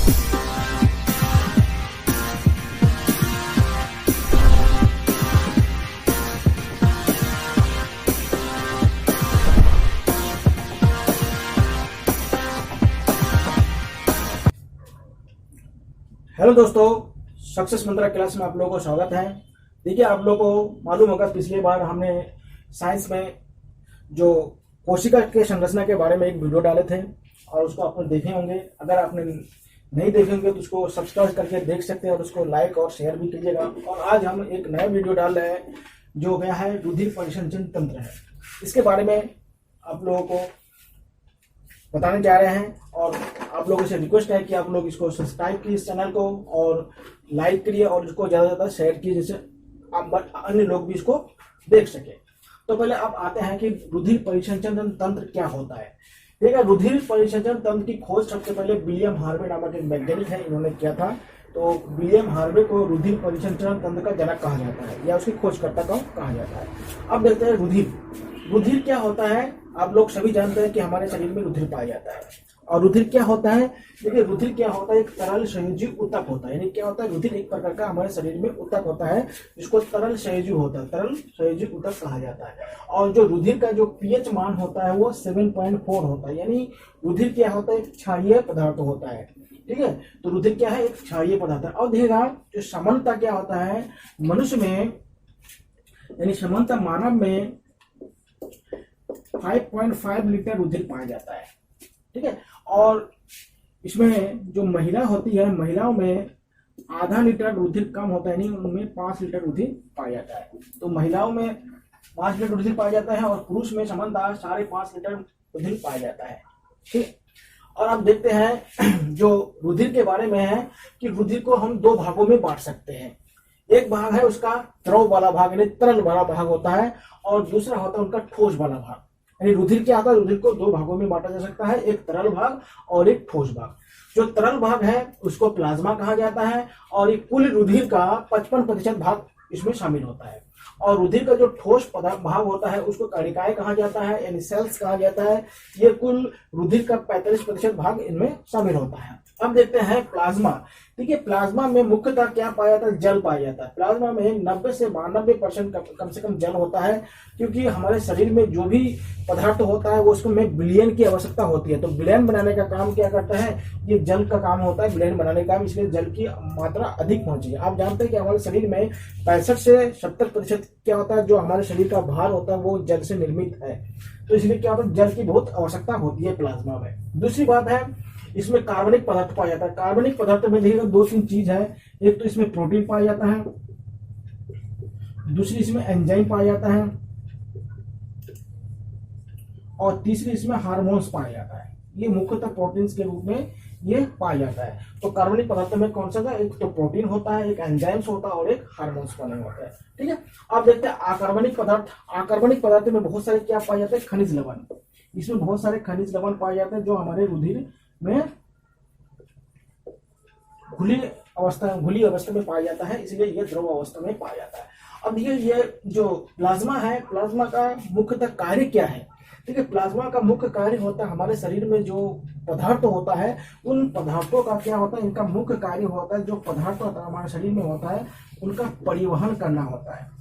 Hello दोस्तों, success मंत्रा class में आप लोगों को स्वागत है। देखिए, आप लोगों को मालूम होगा पिछली बार हमने साइंस में जो कोशिका के संरचना के बारे में एक वीडियो डाले थे और उसको आपने देखे होंगे। अगर आपने नहीं देखे होंगे तो उसको सब्सक्राइब करके देख सकते हैं और उसको लाइक और शेयर भी कीजिएगा। और आज हम एक नया वीडियो डाल रहे हैं जो गया है रुधिर परिसंचरण तंत्र है। इसके बारे में आप लोगों को बताने जा रहे हैं और आप लोगों से रिक्वेस्ट है कि आप लोग इसको सब्सक्राइब कीजिए इस चैनल को और लाइक करिए और इसको ज़्यादा से ज़्यादा शेयर कीजिए जिससे अन्य लोग भी इसको देख सके। तो पहले आप आते हैं कि रुधिर परिसंचरण तंत्र क्या होता है। देखिए, रुधिर परिसंचरण तंत्र की खोज सबसे पहले विलियम हार्वे नामक एक वैज्ञानिक है, इन्होंने किया था। तो विलियम हार्वे को रुधिर परिसंचरण तंत्र का जनक कहा जाता है या उसकी खोजकर्ता को कहा जाता है। अब देखते हैं रुधिर क्या होता है। आप लोग सभी जानते हैं कि हमारे शरीर में रुधिर पाया जाता है। और रुधिर क्या होता है? देखिए, रुधिर क्या होता है, एक तरल संयोजी ऊतक होता है। यानी क्या होता है, रुधिर एक प्रकार का हमारे शरीर में ऊतक होता है जिसको तरल संयोजी ऊतक कहा जाता है। और जो रुधिर का जो पीएच मान होता है वो 7.4 होता है। यानी रुधिर क्या होता है, एक क्षारीय पदार्थ होता है। ठीक है, तो रुधिर क्या है, एक क्षारीय पदार्थ है। और देखिएगा, जो सामान्यता क्या होता है मनुष्य में, यानी सामान्यता मानव में 5.5 लीटर रुधिर पाया जाता है। ठीक है, और इसमें जो महिला होती है, महिलाओं में आधा लीटर रुधिर कम होता है, यानी उनमें 5 लीटर रुधिर पाया जाता है। तो महिलाओं में 5 लीटर रुधिर पाया जाता है और पुरुष में सामान्यतः 5.5 लीटर रुधिर पाया जाता है। ठीक, और अब देखते हैं जो रुधिर के बारे में है कि रुधिर को हम 2 भागों में बांट सकते हैं। एक भाग है उसका द्रव वाला भाग, यानी तरल वाला भाग होता है, और दूसरा होता है उनका ठोस वाला भाग। यानी रुधिर क्या होता है, रुधिर को 2 भागों में बांटा जा सकता है, एक तरल भाग और एक ठोस भाग। जो तरल भाग है उसको प्लाज्मा कहा जाता है और ये कुल रुधिर का 55% भाग इसमें शामिल होता है। और रुधिर का जो ठोस भाग होता है उसको कणिकाएं कहा जाता है, यानी सेल्स कहा जाता है। ये कुल रुधिर का 45% भाग इनमें शामिल होता है। अब देखते हैं प्लाज्मा। देखिए, प्लाज्मा में मुख्यतः क्या पाया जाता है, जल पाया जाता है। प्लाज्मा में 90 से 92% कम से कम जल होता है, क्योंकि हमारे शरीर में जो भी पदार्थ होता है वो उसको में विलयन की आवश्यकता होती है। तो विलयन बनाने का काम क्या करता है, ये जल का काम होता है, विलयन बनाने का काम, इसलिए जल की मात्रा अधिक होनी चाहिए। आप जानते हैं कि हमारे शरीर में 65 से 70% क्या होता है, जो हमारे शरीर का भार होता है वो जल से निर्मित है। तो इसलिए क्या होता है, जल की बहुत आवश्यकता होती है प्लाज्मा में। दूसरी बात है, इसमें कार्बनिक पदार्थ पाया जाता है। कार्बनिक पदार्थ में देखिएगा 2-3 चीज है। एक तो इसमें प्रोटीन पाया जाता है, दूसरी इसमें एंजाइम पाया जाता है, और तीसरी इसमें हार्मोन्स पाया जाता है। ये मुख्यतः प्रोटीन के रूप में ये पाया जाता है। तो कार्बनिक पदार्थ में कौन सा था, एक तो प्रोटीन होता है, एक एंजाइम्स होता है और एक हार्मोन्स बने होता है। ठीक है, अब देखते हैं अकार्बनिक पदार्थ। अकार्बनिक पदार्थ में बहुत सारे क्या पाए जाते हैं, खनिज लवण। इसमें बहुत सारे खनिज लवण पाए जाते हैं जो हमारे रुधिर में घुली अवस्था में पाया जाता है, इसलिए यह द्रव अवस्था में पाया जाता है। अब ये जो प्लाज्मा है, प्लाज्मा का मुख्यतः कार्य क्या है। देखिए, प्लाज्मा का मुख्य कार्य होता है हमारे शरीर में जो पदार्थ होता है उन पदार्थों का क्या होता है, इनका मुख्य कार्य होता है जो पदार्थ होता है हमारे शरीर में होता है उनका परिवहन करना होता है।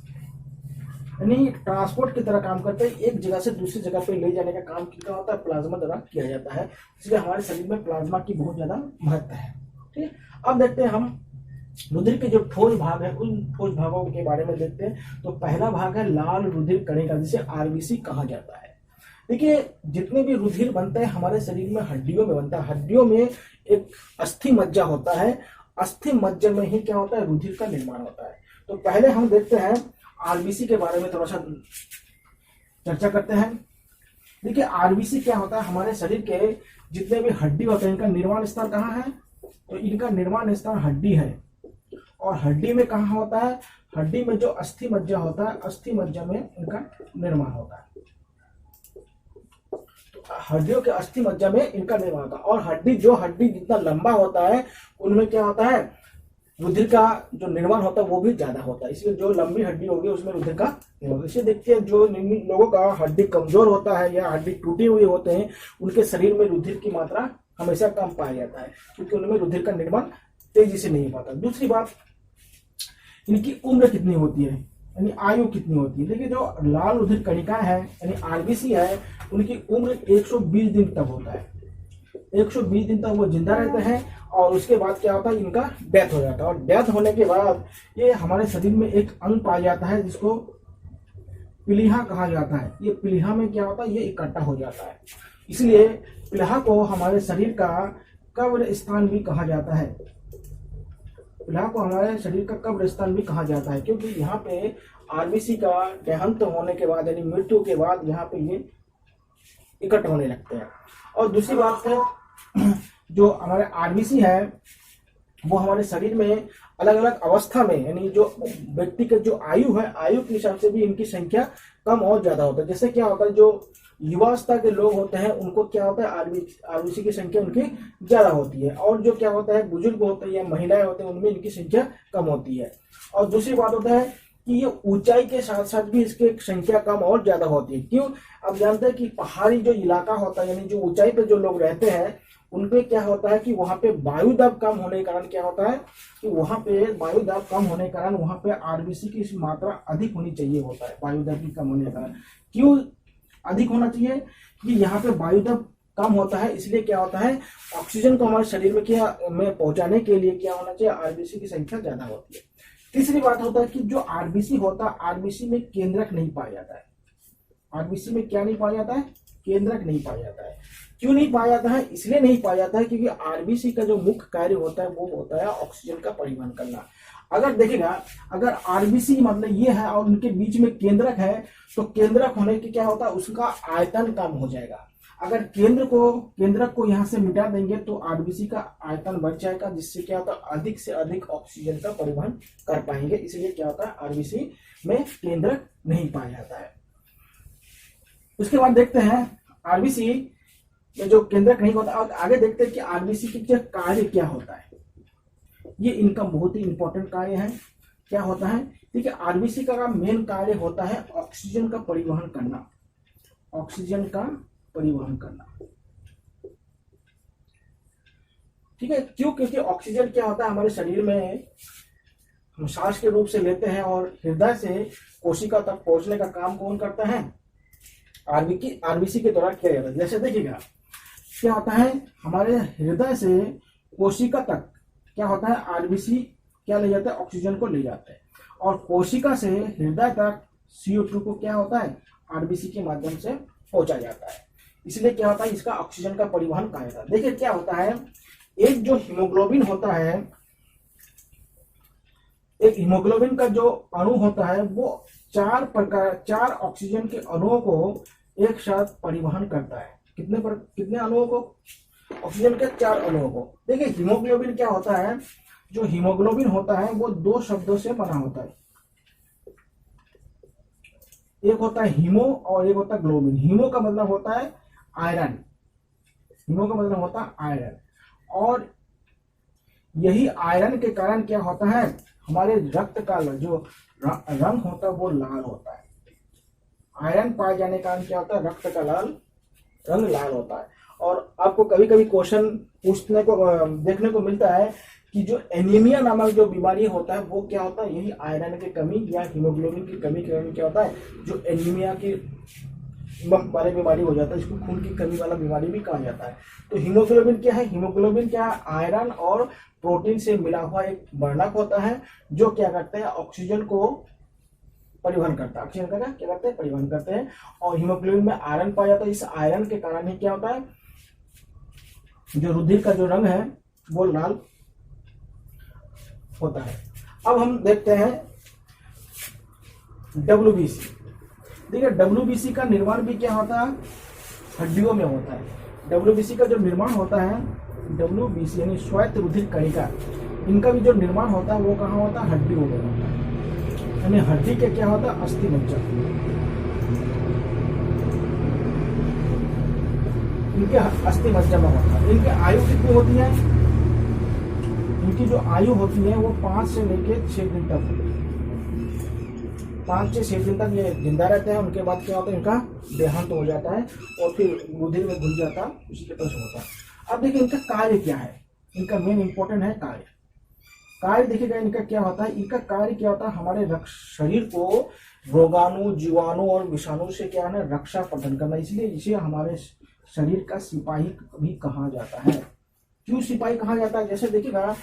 यानी ट्रांसपोर्ट की तरह काम करते हैं, एक जगह से दूसरी जगह पे ले जाने का काम क्या होता है, प्लाज्मा द्वारा किया जाता है। इसलिए हमारे शरीर में प्लाज्मा की बहुत ज्यादा महत्व है। ठीक है, अब देखते हैं हम रुधिर के जो ठोस भाग है उन ठोस भागों के बारे में देखते हैं। तो पहला भाग है लाल रुधिर कणिका, जिसे आरबीसी कहा जाता है। देखिए, जितने भी रुधिर बनते हैं हमारे शरीर में हड्डियों में बनता है। हड्डियों में एक अस्थि मज्जा होता है, अस्थि मज्जा में ही क्या होता है, रुधिर का निर्माण होता है। तो पहले हम देखते हैं आरबीसी के बारे में थोड़ा सा चर्चा करते हैं। देखिए, आरबीसी क्या होता है, हमारे शरीर के जितने भी हड्डी होते हैं इनका निर्माण स्थान कहाँ है, तो इनका निर्माण स्थान हड्डी है। और हड्डी में कहाँ होता है, हड्डी में जो अस्थि मज्जा होता है, अस्थि मज्जा में इनका निर्माण होता है। तो हड्डियों के अस्थि मज्जा में इनका निर्माण होता है। और हड्डी जितना लंबा होता है उनमें क्या होता है, रुधिर का जो निर्माण होता है वो भी ज्यादा होता है। इसलिए जो लंबी हड्डी होगी उसमें रुधिर का निर्माण। इसे देखते हैं जो लोगों का हड्डी कमजोर होता है या हड्डी टूटी हुई होते हैं उनके शरीर में रुधिर की मात्रा हमेशा कम पाया जाता है, क्योंकि उनमें रुधिर का निर्माण तेजी से नहीं हो पाता। दूसरी बात, इनकी उम्र कितनी होती है, यानी आयु कितनी होती है। देखिए जो लाल रुधिर कणिकाएं हैं यानी आरबीसी है, उनकी उम्र 120 दिन तक होता है। 120 दिन तक वो जिंदा रहते हैं और उसके बाद क्या होता है, इनका डेथ हो जाता है। और डेथ होने के बाद ये हमारे शरीर में एक अंग पाया जाता है जिसको प्लीहा कहा जाता है। ये प्लीहा में क्या होता है, ये इकट्ठा हो जाता है। इसलिए प्लीहा को हमारे शरीर का कब्र स्थान भी कहा जाता है। प्लीहा को हमारे शरीर का कब्र स्थान भी कहा जाता है, क्योंकि यहाँ पे आरबीसी का देहांत होने के बाद यानी मृत्यु के बाद यहाँ पे ये इकट्ठा होने लगते हैं। और दूसरी बात है, जो हमारे आरबीसी है वो हमारे शरीर में अलग अलग अवस्था में, यानी जो व्यक्ति का जो आयु है, आयु के हिसाब से भी इनकी संख्या कम और ज्यादा होता है। जैसे क्या होता है, जो युवावस्था के लोग होते हैं उनको क्या होता है, आरबीसी की संख्या उनकी ज्यादा होती है। और जो क्या होता है, बुजुर्ग होते हैं या महिलाएं होते हैं, उनमें इनकी संख्या कम होती है। और दूसरी बात होता है कि ये ऊंचाई के साथ साथ भी इसकी संख्या कम और ज्यादा होती है। क्यों? आप जानते हैं कि पहाड़ी जो इलाका होता है, यानी जो ऊंचाई पे जो लोग रहते हैं, उनपे क्या होता है कि वहां पे वायु दाब कम होने के कारण क्या होता है कि वहां पे वायु दाब कम होने के कारण वहां पे आरबीसी की मात्रा अधिक होनी चाहिए होता है। वायु दाब की कम होने के कारण क्यों अधिक होना चाहिए? कि यहाँ पे वायु दाब कम होता है, इसलिए क्या होता है, ऑक्सीजन को हमारे शरीर में पहुंचाने के लिए क्या होना चाहिए, आरबीसी की संख्या ज्यादा होती है। तीसरी बात होता है कि जो आरबीसी होता है, आरबीसी में केंद्रक नहीं पाया जाता है। आरबीसी में क्या नहीं पाया जाता है, केंद्रक नहीं पाया जाता है। क्यों नहीं पाया जाता है? इसलिए नहीं पाया जाता है क्योंकि आरबीसी का जो मुख्य कार्य होता है वो होता है ऑक्सीजन का परिवहन करना। अगर देखेगा, अगर आरबीसी मतलब ये है और उनके बीच में केंद्रक है, तो केंद्रक होने के क्या होता है, उसका आयतन कम हो जाएगा। अगर केंद्रक को यहाँ से मिटा देंगे तो आरबीसी का आयतन बढ़ जाएगा, जिससे क्या होता है, अधिक से अधिक ऑक्सीजन का परिवहन कर पाएंगे। इसलिए क्या होता है, आरबीसी में केंद्रक नहीं पाया जाता है। उसके बाद देखते हैं आरबीसी में जो केंद्रक नहीं होता, और आगे देखते हैं कि आरबीसी के कार्य क्या होता है। ये इनका बहुत ही इंपॉर्टेंट कार्य है। क्या होता है, देखिए आरबीसी का मेन कार्य होता है ऑक्सीजन का परिवहन करना। ऑक्सीजन का परिवहन करना, ठीक है। क्यों? क्योंकि ऑक्सीजन क्या होता है, हमारे शरीर में हम सांस के रूप से लेते हैं और हृदय से कोशिका तक पहुंचने का काम कौन करता है, आरबीसी के द्वारा किया जाता है। जैसे देखिएगा क्या होता है, हमारे हृदय से कोशिका तक क्या होता है, आरबीसी क्या ले जाता है, ऑक्सीजन को ले जाता है। और कोशिका से हृदय तक CO2 को क्या होता है, आरबीसी के माध्यम से पहुंचा जाता है। इसलिए क्या होता है, इसका ऑक्सीजन का परिवहन कहा जाता है। देखिए क्या होता है, एक जो हीमोग्लोबिन होता है, एक हीमोग्लोबिन का जो अणु होता है वो चार ऑक्सीजन के अणुओं को एक साथ परिवहन करता है। कितने अणुओं को, ऑक्सीजन के 4 अणुओं को। देखिए हीमोग्लोबिन क्या होता है, जो हीमोग्लोबिन होता है वो 2 शब्दों से बना होता है। एक होता है हीमो और एक होता है ग्लोबिन। हीमो का मतलब होता है आयरन, हीमो का मतलब होता है आयरन। और यही आयरन के कारण क्या होता है, हमारे रक्त का जो रंग होता है वो लाल होता है। आयरन पाए जाने के कारण क्या होता है, रक्त का रंग लाल होता है। और आपको कभी कभी क्वेश्चन पूछने को देखने को मिलता है कि जो एनीमिया नामक जो बीमारी होता है वो क्या होता है, यही आयरन की कमी या हीमोग्लोबिन की कमी के कारण क्या होता है, जो एनीमिया की वाली बीमारी हो जाता है। इसको खून की कमी वाला बीमारी भी कहा जाता है। तो हीमोग्लोबिन क्या है, हीमोग्लोबिन क्या है, आयरन और प्रोटीन से मिला हुआ एक वर्णक होता है जो क्या करते हैं, ऑक्सीजन को परिवहन करता है। ऑक्सीजन का क्या करते हैं, परिवहन करते हैं। और हीमोग्लोबिन में आयरन पाया जाता है। इस आयरन के कारण ही क्या होता है, जो रुधिर का जो रंग है वो लाल होता है। अब हम देखते हैं WBC। देखिए WBC का निर्माण भी क्या होता है, हड्डियों में होता है। WBC का जो निर्माण होता है, WBC यानी स्वायत्त रुधिर कणिका, इनका भी जो निर्माण होता है वो कहाँ होता है, हड्डियों में होता है। यानी हड्डी के क्या होता है, अस्थि मज्जा, इनके अस्थि मज्जा में होता है। इनकी आयु कितनी होती है, इनकी जो आयु होती है वो 5 से लेकर 6 दिन तक होती है। 5 से 6 दिन तक ये जिंदा रहते हैं। उनके बाद क्या होता है, इनका देहांत हो जाता है और फिर रुधिर में घुल जाता है, उसी के तरह होता है। अब देखिए इनका कार्य क्या है, इनका मेन इंपॉर्टेंट है कार्य। कार्य देखिएगा इनका क्या होता है, इनका कार्य क्या होता है, हमारे शरीर को रोगाणु, जीवाणु और विषाणु से क्या है ना रक्षा प्रदान करना, इसलिए इसे हमारे शरीर का सिपाही भी कहा जाता है। क्यों सिपाही कहा जाता है, जैसे देखिएगा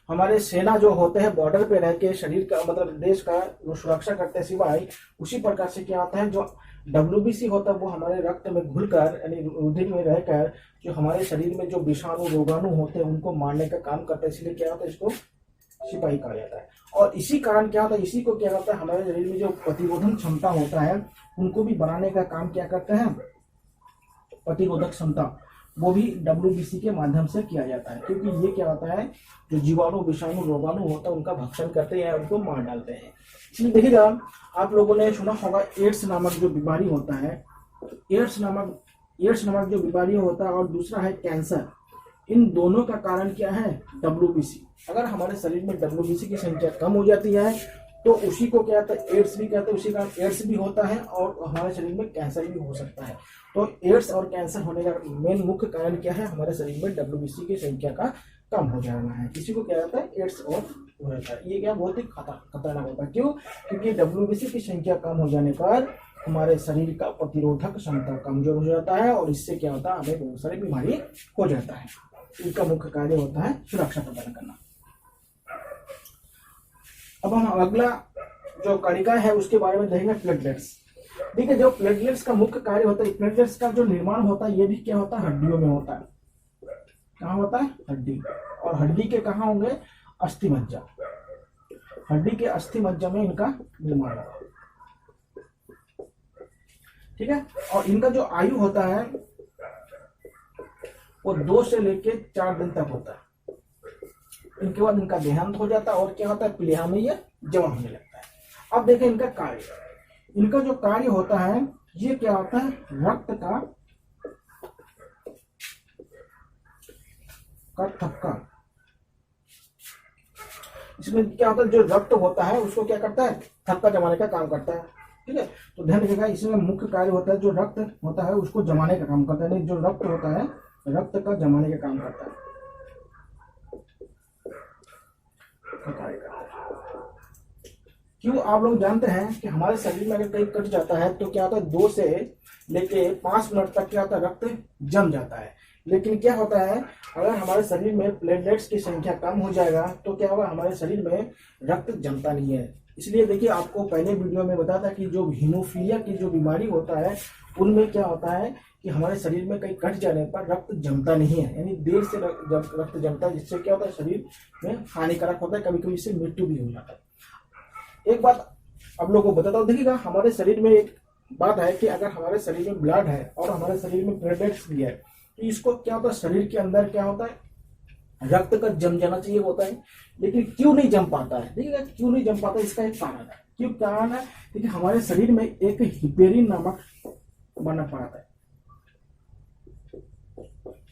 हमारे सेना जो होते हैं बॉर्डर पे रह के शरीर का मतलब देश का जो सुरक्षा करते हैं सिपाही, उसी प्रकार से क्या होता है जो WBC होता है वो हमारे रक्त में घुलकर यानी रुधिर में रहकर जो हमारे शरीर में जो विषाणु रोगाणु होते हैं उनको मारने का काम करता है, इसलिए क्या होता है इसको सिपाही कहा जाता है। और इसी कारण क्या होता है, इसी को क्या होता है हमारे शरीर में जो प्रतिरोधक क्षमता होता है उनको भी बढ़ाने का काम क्या करते हैं, प्रतिरोधक क्षमता, वो भी WBC के माध्यम से किया जाता है। क्योंकि ये क्या होता है जो जीवाणु विषाणु रोगाणु होता है उनका भक्षण करते हैं, उनको मार डालते हैं। इसलिए देखिएगा आप लोगों ने सुना होगा एड्स नामक जो बीमारी होता है, एड्स नामक जो बीमारी होता है और दूसरा है कैंसर, इन दोनों का कारण क्या है WBC। अगर हमारे शरीर में WBC की संख्या कम हो जाती है तो उसी को क्या कहते हैं एड्स भी कहते हैं, उसी कारण एड्स भी होता है और हमारे शरीर में कैंसर भी हो सकता है। तो एड्स और कैंसर होने का मेन मुख्य कारण क्या है, हमारे शरीर में WBC की संख्या का कम हो जाना है, इसी को क्या कहता है एड्स और हो जाता है। ये क्या बहुत ही खतरनाक होता है, क्यों, क्योंकि WBC की संख्या कम हो जाने पर हमारे शरीर का प्रतिरोधक क्षमता कमजोर हो जाता है और इससे क्या होता है हमें बहुत सारी बीमारी हो जाता है। इनका मुख्य कार्य होता है सुरक्षा प्रदान करना। अब हम अगला जो कारिका है उसके बारे में देखेंगे प्लेटलेट्स। देखिए जो प्लेटलेट्स का मुख्य कार्य होता है, प्लेटलेट्स का जो निर्माण होता है ये भी क्या होता है हड्डियों में होता है। कहाँ होता है, हड्डी, और हड्डी के कहाँ होंगे, अस्थि मज्जा, हड्डी के अस्थि मज्जा में इनका निर्माण होगा, ठीक है। और इनका जो आयु होता है वो 2 से लेके 4 दिन तक होता है, इनके बाद इनका देहांत हो जाता है और क्या होता है प्लीहा में ये जमा होने लगता है। अब देखें इनका कार्य, इनका जो कार्य होता है ये क्या होता है रक्त का थक्का। इसमें क्या होता है जो रक्त होता है उसको क्या करता है थक्का जमाने का काम करता है, ठीक है। तो ध्यान रखिएगा इसमें मुख्य कार्य होता है जो रक्त होता है उसको जमाने का काम करता है, नहीं जो रक्त होता है रक्त का जमाने का काम करता है। क्यों, आप लोग जानते हैं कि हमारे शरीर में अगर कहीं कट जाता है तो क्या होता है 2 से लेके 5 मिनट तक क्या होता है रक्त जम जाता है। लेकिन क्या होता है अगर हमारे शरीर में प्लेटलेट्स की संख्या कम हो जाएगा तो क्या होगा हमारे शरीर में रक्त जमता नहीं है। इसलिए देखिए आपको पहले वीडियो में बताया था कि जो हीमोफीलिया की जो बीमारी होता है उनमें क्या होता है कि हमारे शरीर में कहीं कट जाने पर रक्त जमता नहीं है, यानी देर से रक्त जमता है, जिससे क्या होता है शरीर में हानिकारक होता है, कभी कभी इससे मृत्यु भी हो जाता है। एक बात आप लोगों को बताता हूँ, देखिएगा हमारे शरीर में एक बात है कि अगर हमारे शरीर में ब्लड है और हमारे शरीर में प्लेटलेट्स भी है तो इसको क्या होता है शरीर के अंदर क्या होता है रक्त का जम जाना चाहिए होता है, लेकिन क्यों नहीं जम पाता है। देखिएगा क्यों नहीं जम पाता, इसका एक कारण है। क्यों कारण है, क्योंकि हमारे शरीर में एक हिपेरिन नामक वर्णक पाया जाता है।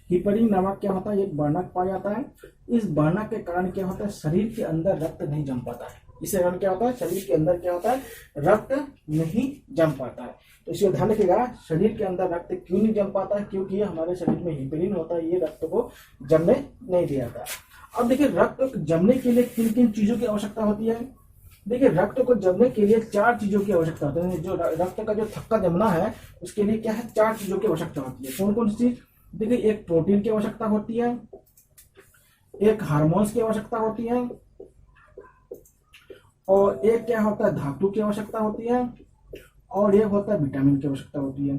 हिपेरिन नामक क्या होता है एक वर्णक पाया जाता है। इस वर्णक के कारण क्या होता है शरीर के अंदर रक्त नहीं जम पाता है। इससे कारण क्या होता है शरीर के अंदर क्या होता है रक्त नहीं जम पाता है। तो इसे ध्यान रखिएगा शरीर के अंदर रक्त क्यों नहीं जम पाता है, क्योंकि हमारे शरीर में हिपेरिन होता है, ये रक्त को जमने नहीं दिया जाता। अब देखिए रक्त जमने के लिए किन किन चीजों की आवश्यकता होती है। देखिए रक्त को जमने के लिए 4 चीजों की आवश्यकता होती है। जो रक्त का जो थक्का जमना है उसके लिए क्या है 4 चीजों की आवश्यकता होती है। कौन कौन सी चीज, देखिए एक प्रोटीन की आवश्यकता होती है, एक हार्मोन्स की आवश्यकता होती है और एक क्या होता है धातु की आवश्यकता होती है और एक होता है विटामिन की आवश्यकता होती है।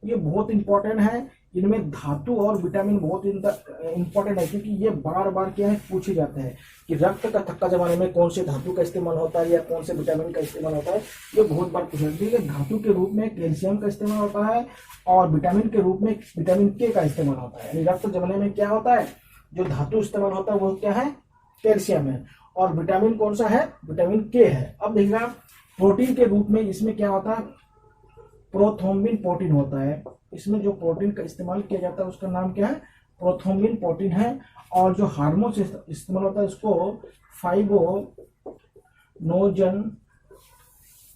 ये बहुत इंपॉर्टेंट है, इनमें धातु और विटामिन बहुत इंपॉर्टेंट है, क्योंकि ये बार बार क्या है पूछे जाते हैं कि रक्त का थक्का जमाने में कौन से धातु का इस्तेमाल होता है या कौन से विटामिन का इस्तेमाल होता है। ये बहुत बार पूछा जाता है। धातु के रूप में कैल्शियम का इस्तेमाल होता है और विटामिन के रूप में विटामिन के का इस्तेमाल होता है। यानी रक्त जमाने में क्या होता है जो धातु इस्तेमाल होता है वो क्या है कैल्शियम है और विटामिन कौन सा है विटामिन के है। अब देखिएगा प्रोटीन के रूप में इसमें क्या होता है प्रोथ्रोम्बिन प्रोटीन होता है। इसमें जो प्रोटीन का इस्तेमाल किया जाता है उसका नाम क्या है प्रोथ्रोम्बिन प्रोटीन है। और जो हार्मोन से इस्तेमाल होता है उसको फाइब्रोनोजन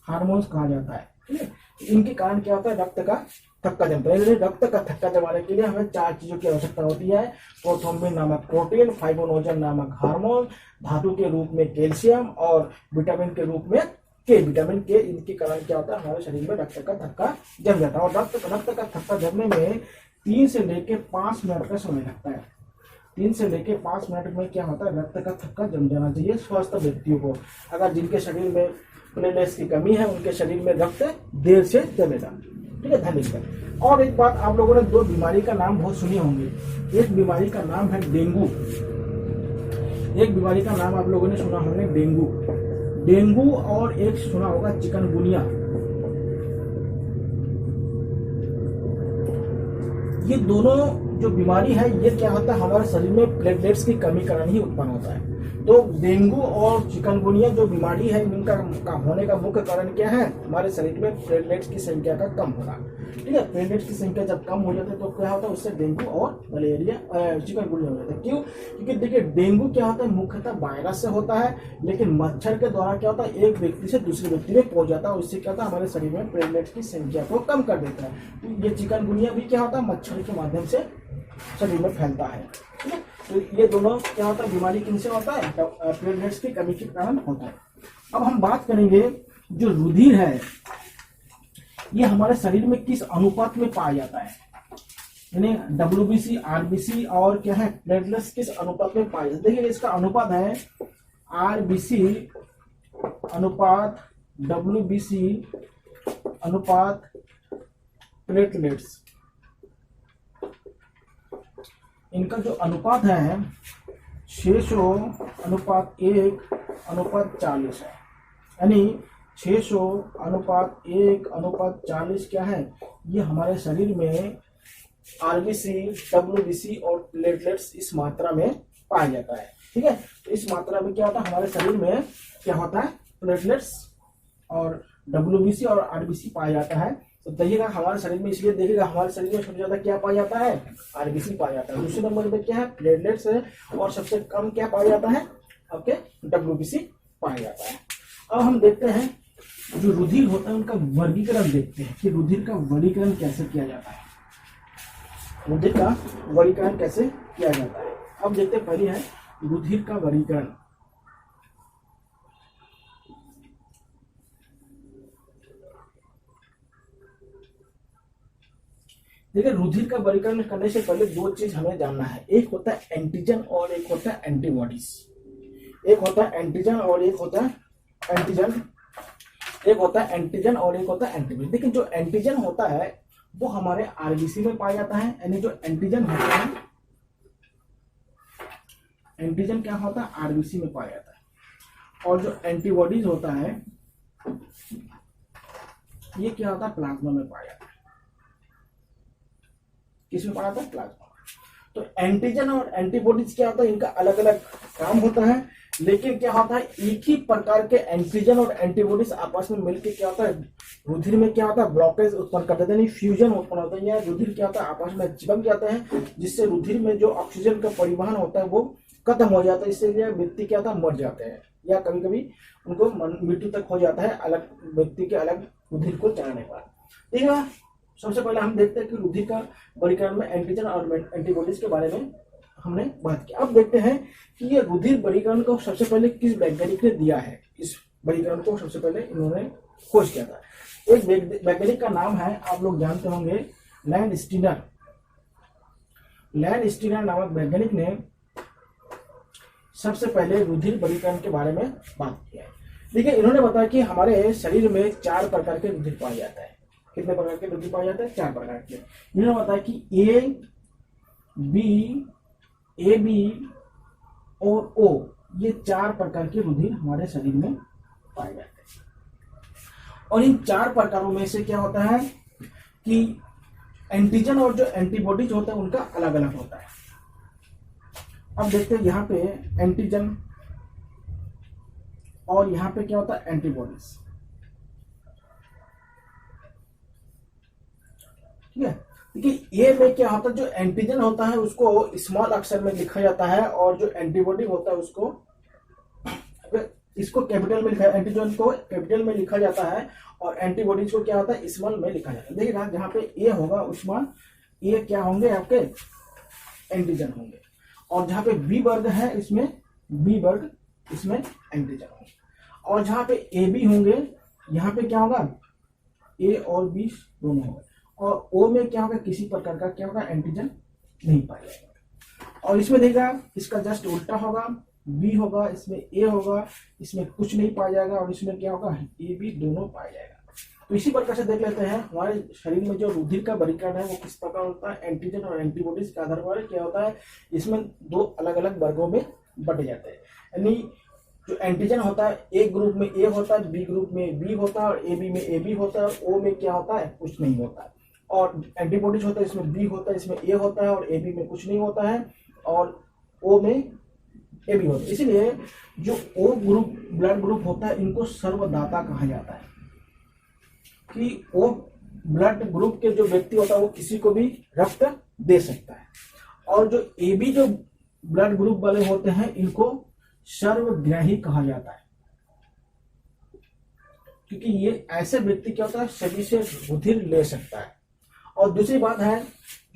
हार्मोन्स कहा जाता है, ठीक है। इनके कारण क्या होता है, रक्त का थक्का जमता है। रक्त का थक्का जमाने के लिए हमें 4 चीजों की आवश्यकता होती है। प्रोथ्रोम्बिन नामक प्रोटीन, फाइब्रोनोजन नामक हार्मोन, धातु के रूप में कैल्शियम और विटामिन के रूप में विटामिन के। इनके कारण क्या होता है, हमारे शरीर में रक्त का थक्का जम जाता है। और रक्त का थक्का जमने में 3 से लेके 5 मिनट का समय लगता है। 3 से लेके 5 मिनट में क्या होता है, रक्त का थक्का जम जाना चाहिए स्वस्थ व्यक्तियों को। अगर जिनके शरीर में प्लेटलेट्स की कमी है, उनके शरीर में रक्त देर से जमेगा। ठीक है, धन्यवाद। और एक बात, आप लोगों ने 2 बीमारी का नाम बहुत सुने होंगे। एक बीमारी का नाम है डेंगू, एक बीमारी का नाम आप लोगों ने सुना होंगे डेंगू, और एक सुना होगा चिकनगुनिया। ये दोनों जो बीमारी है, ये क्या होता है, हमारे शरीर में प्लेटलेट्स की कमी कारण ही उत्पन्न होता है। तो डेंगू और चिकनगुनिया जो बीमारी है, इनका होने का मुख्य कारण क्या है, हमारे शरीर में प्लेटलेट्स की संख्या का कम होना। ठीक है, प्लेटलेट्स की संख्या जब कम हो जाती है तो क्या होता है, उससे डेंगू और मलेरिया चिकनगुनिया हो जाता है। क्यों? क्योंकि देखिए, डेंगू क्या होता है, मुख्यतः वायरस से होता है, लेकिन मच्छर के द्वारा क्या होता है, एक व्यक्ति से दूसरे व्यक्ति में पहुंच जाता है। उससे क्या होता है, हमारे शरीर में प्लेटलेट्स की संख्या को कम कर देता है। तो ये चिकनगुनिया भी क्या होता है, मच्छर के माध्यम से शरीर में फैलता है। ठीक है, तो ये दोनों क्या होता है, बीमारी किनसे होता है, प्लेटलेट्स की कमी के कारण होता है। अब हम बात करेंगे, जो रुधिर है, ये हमारे शरीर में किस अनुपात में पाया जाता है, यानी WBC, RBC और क्या है, प्लेटलेट्स किस अनुपात में पाया जाता है। देखिए, इसका अनुपात है RBC अनुपात WBC अनुपात प्लेटलेट्स। इनका जो अनुपात है 600 अनुपात 1 अनुपात 40 है। यानी 600 अनुपात 1 अनुपात 40 क्या है, ये हमारे शरीर में RBC, WBC और प्लेटलेट्स इस मात्रा में पाया जाता है। ठीक है, तो इस मात्रा में क्या होता है, हमारे शरीर में क्या होता है, प्लेटलेट्स और WBC और RBC पाया जाता है। तो देखिएगा हमारे शरीर में, इसलिए देखिएगा हमारे शरीर में सबसे ज्यादा क्या पाया जाता है, RBC पाया जाता है। दूसरे नंबर पे क्या है, प्लेटलेट्स है, और सबसे कम क्या पाया जाता है, आपके WBC पाया जाता है। अब हम देखते हैं, जो रुधिर होता है उनका वर्गीकरण देखते हैं कि रुधिर का वर्गीकरण कैसे किया जाता है। रुधिर का वर्गीकरण कैसे किया जाता है, अब देखते हैं। पहली है रुधिर का वर्गीकरण। देखिए, रुधिर का वर्गीकरण करने से पहले 2 चीज हमें जानना है। एक होता है एंटीजन और एक होता है एंटीबॉडीज। एक होता है एंटीजन और एक होता है एंटीजन। एक होता है एंटीजन और एक होता है एंटीबॉडी। देखिए, जो एंटीजन होता है वो हमारे RBC में पाया जाता है, यानी जो एंटीजन होता है, एंटीजन क्या होता है, RBC में पाया जाता है। और जो एंटीबॉडीज होता है, ये क्या होता है, प्लाज्मा में पाया जाता है। किसमें पाया जाता है, प्लाज्मा। तो एंटीजन और एंटीबॉडीज क्या होता है, इनका अलग अलग काम होता है, लेकिन क्या होता है, एक ही प्रकार के एंटीजन और एंटीबॉडीज आपस में मिलकर क्या होता है, रुधिर में क्या होता है, ब्लॉकेज उत्पन्न कर देते हैं, फ्यूजन उत्पन्न होता है, या रुधिर क्या होता है, आपस में चिपक जाते हैं, जिससे रुधिर में जो ऑक्सीजन का परिवहन होता है वो खत्म हो जाता है। इससे व्यक्ति क्या होता है, मर जाते हैं, या कभी कभी उनको मृत्यु तक हो जाता है, अलग व्यक्ति के अलग रुधिर को चढ़ाने पर। ठीक है, सबसे पहले हम देखते हैं कि रुधिर का वर्गीकरण में एंटीजन और एंटीबॉडीज के बारे में हमने बात की। अब देखते हैं कि ये रुधिर वर्गीकरण को सबसे पहले किस वैज्ञानिक ने दिया है। इस वर्गीकरण को सबसे पहले इन्होंने खोज किया था। एक वैज्ञानिक का नाम है, आप लोग जानते होंगे, लैंड स्टीनर। लैंड स्टीनर नामक वैज्ञानिक ने सबसे पहले रुधिर वर्गीकरण के बारे में बात की है। देखिए, इन्होंने बताया कि हमारे शरीर में 4 प्रकार के रुधिर पाया जाता है। कितने प्रकार के रुधिर पाए जाते हैं, 4 प्रकार के। इन्होंने बताया कि ए बी और O, ये 4 प्रकार के रुधिर हमारे शरीर में पाए जाते हैं। और इन 4 प्रकारों में से क्या होता है कि एंटीजन और जो एंटीबॉडीज होता है उनका अलग अलग होता है। अब देखते हैं यहाँ पे एंटीजन और यहाँ पे क्या होता है, एंटीबॉडीज। ठीक है, देखिए ए में क्या होता है, जो एंटीजन होता है उसको स्मॉल अक्षर में लिखा जाता है, और जो एंटीबॉडी होता है उसको इसको कैपिटल में लिखा, एंटीजन को कैपिटल में लिखा जाता है और एंटीबॉडीज को क्या होता है स्मॉल में लिखा जाता है। देखिएगा जहां पे ए होगा उसमें ए क्या होंगे आपके एंटीजन होंगे, और जहां पे बी वर्ग है इसमें बी वर्ग इसमें एंटीजन होंगे, और जहां पे ए बी होंगे यहाँ पे क्या होगा ए और बी दोनों होंगे, और ओ में क्या होगा किसी प्रकार का क्या होगा एंटीजन नहीं पाया जाएगा। और इसमें देखिएगा इसका जस्ट उल्टा होगा, बी होगा इसमें ए होगा, इसमें कुछ नहीं पाया जाएगा, और इसमें क्या होगा ए बी दोनों पाया जाएगा। तो इसी प्रकार से देख लेते हैं हमारे शरीर में जो रुधिर का वर्गीकरण है वो किस प्रकार होता है, एंटीजन और एंटीबॉडीज के आधार पर क्या होता है, इसमें दो अलग अलग वर्गों में बटे जाते हैं। यानी जो एंटीजन होता है एक ग्रुप में ए होता है, बी ग्रुप में बी होता है, और ए बी में ए बी होता है, और ओ में क्या होता है कुछ नहीं होता है। और एंटीबॉडीज होता है इसमें बी होता है, इसमें ए होता है, और ए बी में कुछ नहीं होता है, और ओ में ए बी होता है। इसीलिए जो ओ ग्रुप ब्लड ग्रुप होता है इनको सर्वदाता कहा जाता है, कि ओ ब्लड ग्रुप के जो व्यक्ति होता है वो किसी को भी रक्त दे सकता है। और जो ए बी जो ब्लड ग्रुप वाले होते हैं इनको सर्वग्राही कहा जाता है, क्योंकि ये ऐसे व्यक्ति क्या होता है शरीर से रुधिर ले सकता है। और दूसरी बात है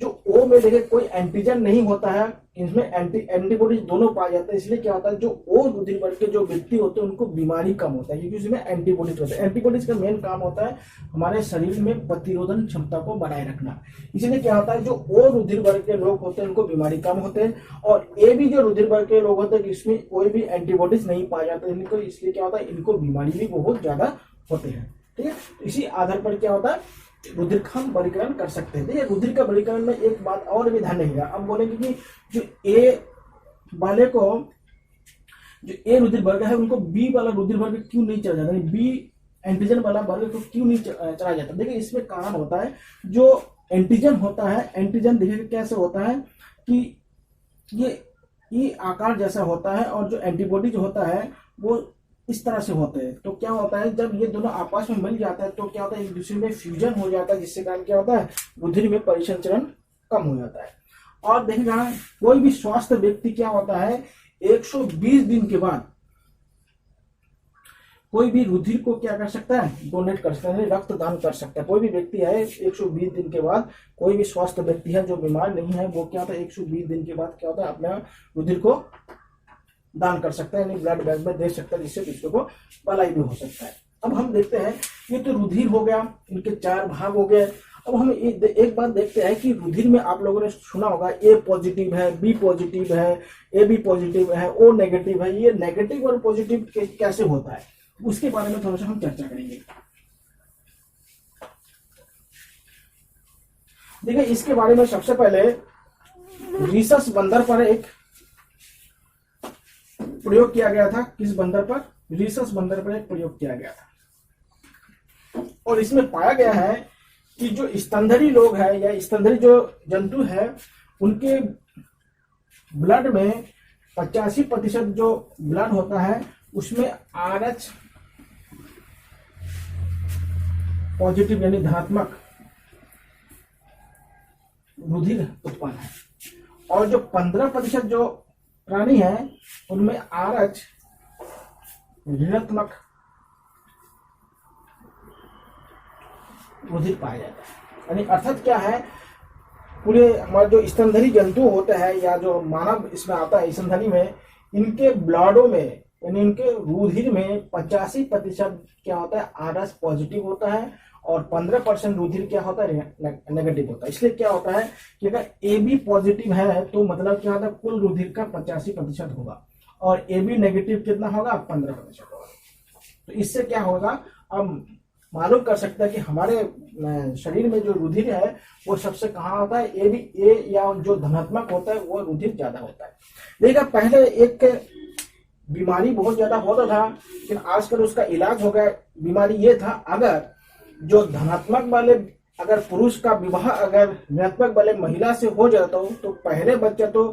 जो ओ में देखिए कोई एंटीजन नहीं होता है, इसमें एंटीबॉडीज दोनों पाए जाते हैं, इसलिए क्या होता है जो ओ रुधिर वर्ग के जो व्यक्ति होते हैं उनको बीमारी कम होता है, क्योंकि इसमें एंटीबॉडीज होते हैं। एंटीबॉडीज का मेन काम होता है हमारे शरीर में प्रतिरोधन क्षमता को बनाए रखना, इसलिए क्या होता है जो ओ रुधिर वर्ग के लोग होते हैं उनको बीमारी कम होते हैं, और ए भी जो रुधिर वर्ग के लोग होते हैं इसमें कोई भी एंटीबॉडीज नहीं पाए जाते इनको, इसलिए क्या होता है इनको बीमारी भी बहुत ज्यादा होते हैं। ठीक है, तो इसी आधार पर क्या होता है रुधिर का हम वर्गीकरण कर सकते हैं। देखिए रुधिर का वर्गीकरण में एक बात और भी ध्यान रखिएगा, अब बोलेंगे कि जो ए वाले को जो ए रुधिर वर्ग है उनको बी वाला रुधिर वर्ग क्यों नहीं चला जाता, बी एंटीजन वाला वर्ग को क्यों नहीं चला जाता। देखिए इसमें कारण होता है जो एंटीजन होता है, एंटीजन देखिए कैसे होता है कि ये आकार जैसा होता है, और जो एंटीबॉडी जो होता है वो इस तरह से होते हैं। तो क्या होता है जब ये दोनों आपस में मिल जाता है तो क्या होता है एक दूसरे में फ्यूजन हो जाता है, जिससे कारण क्या होता है रुधिर में परिसंचरण कम हो जाता है। और देखिएगा कोई भी स्वस्थ व्यक्ति क्या होता है 120 दिन के बाद कोई भी रुधिर को क्या कर सकता है डोनेट कर सकता है, रक्तदान कर सकता है। कोई भी व्यक्ति है 120 दिन के बाद, कोई भी स्वस्थ व्यक्ति है जो बीमार नहीं है वो क्या होता है 120 दिन के बाद क्या होता है अपना रुधिर को दान कर सकता है, यानी ब्लड बैंक में दे सकता है, जिससे दूसरे को भलाई भी हो सकता है। अब हम देखते हैं ये तो रुधिर हो गया, इनके 4 भाग हो गए। अब हम एक बात देखते हैं कि रुधिर में आप लोगों ने सुना होगा ए पॉजिटिव है, बी पॉजिटिव है, ए बी पॉजिटिव है, ओ नेगेटिव है। ये नेगेटिव और पॉजिटिव कैसे होता है उसके बारे में थोड़ा सा हम चर्चा करेंगे। देखिए इसके बारे में सबसे पहले रीसस बंदर पर एक प्रयोग किया गया था। किस बंदर पर? रीसस बंदर पर एक प्रयोग किया गया था, और इसमें पाया गया है कि जो स्तनधारी लोग हैं या स्तनधारी जो जंतु है उनके ब्लड में 85% जो ब्लड होता है उसमें RH पॉजिटिव यानी धनात्मक रुधिर उत्पन्न है, और जो 15% जो प्राणी है उनमें RH ऋणात्मक रुधिर पाया जाता है। यानी अर्थात क्या है पूरे हमारे जो स्तनधारी जंतु होते हैं या जो मानव इसमें आता है स्तनधारी में, इनके ब्लडों में यानी इनके रुधिर में 85% क्या होता है RH पॉजिटिव होता है, और 15% रुधिर क्या होता है नेगेटिव होता है। इसलिए क्या होता है कि अगर ए बी पॉजिटिव है तो मतलब क्या होता है कुल रुधिर का 85% होगा, और ए बी नेगेटिव कितना होगा 15% होगा। तो इससे क्या होगा अब मालूम कर सकते हैं कि हमारे शरीर में जो रुधिर है वो सबसे कहाँ होता है ए बी ए या जो धनात्मक होता है वो रुधिर ज्यादा होता है। देखिए पहले एक बीमारी बहुत ज्यादा होता था, लेकिन आजकल उसका इलाज हो गया। बीमारी ये था अगर जो धनात्मक वाले अगर पुरुष का विवाह अगर ऋणात्मक वाले महिला से हो जाता हो तो पहले बच्चा तो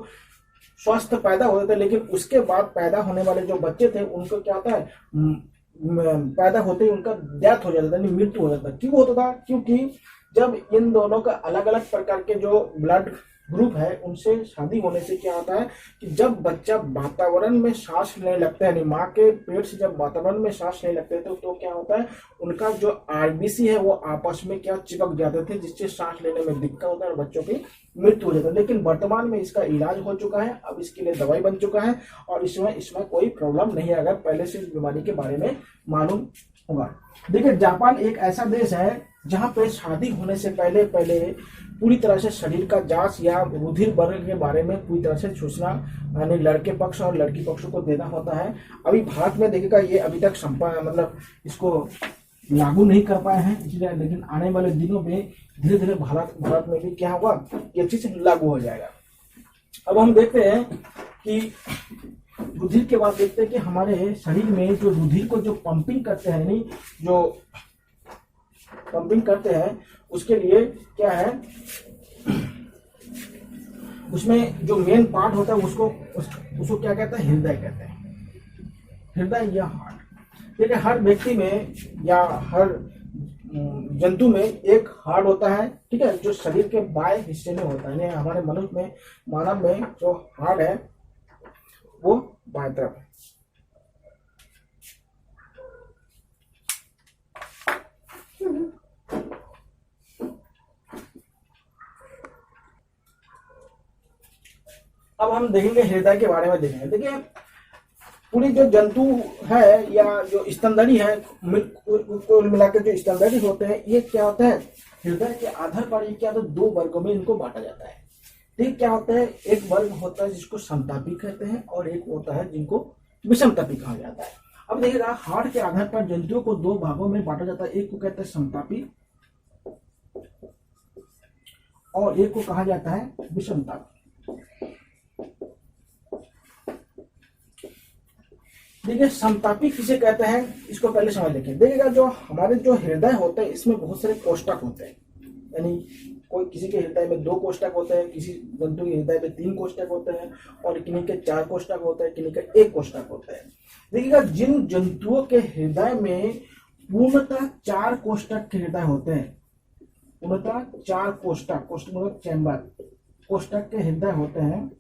स्वस्थ पैदा हो जाता है, लेकिन उसके बाद पैदा होने वाले जो बच्चे थे उनको क्या होता है पैदा होते ही उनका डेथ हो जाता था, मृत्यु हो जाता। क्यों होता था? क्योंकि जब इन दोनों का अलग अलग प्रकार के जो ब्लड ग्रुप है उनसे शादी होने से क्या होता है कि जब बच्चा वातावरण में सांस लेने लगता है, यानी माँ के पेट से जब वातावरण में सांस लेने लगते हैं तो क्या होता है, उनका जो आरबीसी है वो आपस में क्या चिपक जाते थे, जिससे सांस लेने में दिक्कत होता है और बच्चों की मृत्यु हो जाती है। लेकिन वर्तमान में इसका इलाज हो चुका है, अब इसके लिए दवाई बन चुका है और इसमें कोई प्रॉब्लम नहीं है अगर पहले से इस बीमारी के बारे में मालूम होगा। देखिए जापान एक ऐसा देश है जहां पे शादी होने से पहले पूरी तरह से शरीर का जांच या रुधिर वर्ग के बारे में पूरी तरह से सूचना यानी लड़के पक्ष और लड़की पक्ष को देना होता है। अभी भारत में देखिएगा ये अभी तक मतलब इसको लागू नहीं कर पाए हैं, इसलिए लेकिन आने वाले दिनों में धीरे धीरे भारत में भी क्या होगा, ये चीज लागू हो जाएगा। अब हम देखते हैं कि रुधिर के बाद देखते हैं कि हमारे शरीर में जो रुधिर को जो पंपिंग करते हैं, नहीं जो पंपिंग करते हैं उसके लिए क्या है, उसमें जो मेन पार्ट होता है उसको क्या कहते हैं, हृदय कहते हैं, हृदय या हार्ट। देखिए हर व्यक्ति में या हर जंतु में एक हार्ट होता है, ठीक है, जो शरीर के बाएं हिस्से में होता है। हमारे मनुष्य में, मानव में जो हार्ट है वो बाएं तरफ है। अब हम देखेंगे हृदय के बारे में देखेंगे। देखिए पूरी जो जंतु है या जो स्तनधारी है, कुल मिलाकर जो स्तनधारी होते हैं, ये क्या होता है, हृदय के आधार पर ये क्या होता है, 2 वर्गों में इनको बांटा जाता है। ठीक क्या होता है, एक वर्ग होता है जिसको समतापी कहते हैं और एक होता है जिनको विषमतापी कहा जाता है। अब देखिएगा हार्ट के आधार पर जंतुओं को 2 भागों में बांटा जाता है, एक को कहते हैं समतापी और एक को कहा जाता है विषमतापी। देखिए समतापी किसे कहते हैं इसको पहले समझ लेंगे। देखिएगा जो हमारे जो हृदय होते हैं इसमें बहुत सारे कोष्ठक होते हैं, यानी कोई किसी के हृदय में 2 कोष्ठक होते हैं, किसी जंतु के हृदय में 3 कोष्ठक होते हैं और किन्हीं के 4 कोष्ठक होते हैं, किन्हीं के 1 कोष्ठक होते हैं। देखिएगा जिन जंतुओं के हृदय में पूर्णतः 4 कोष्ठक के हृदय होते हैं, पूर्णतः 4 कोष्ठक मतलब चैम्बर कोष्ठक के हृदय होते हैं,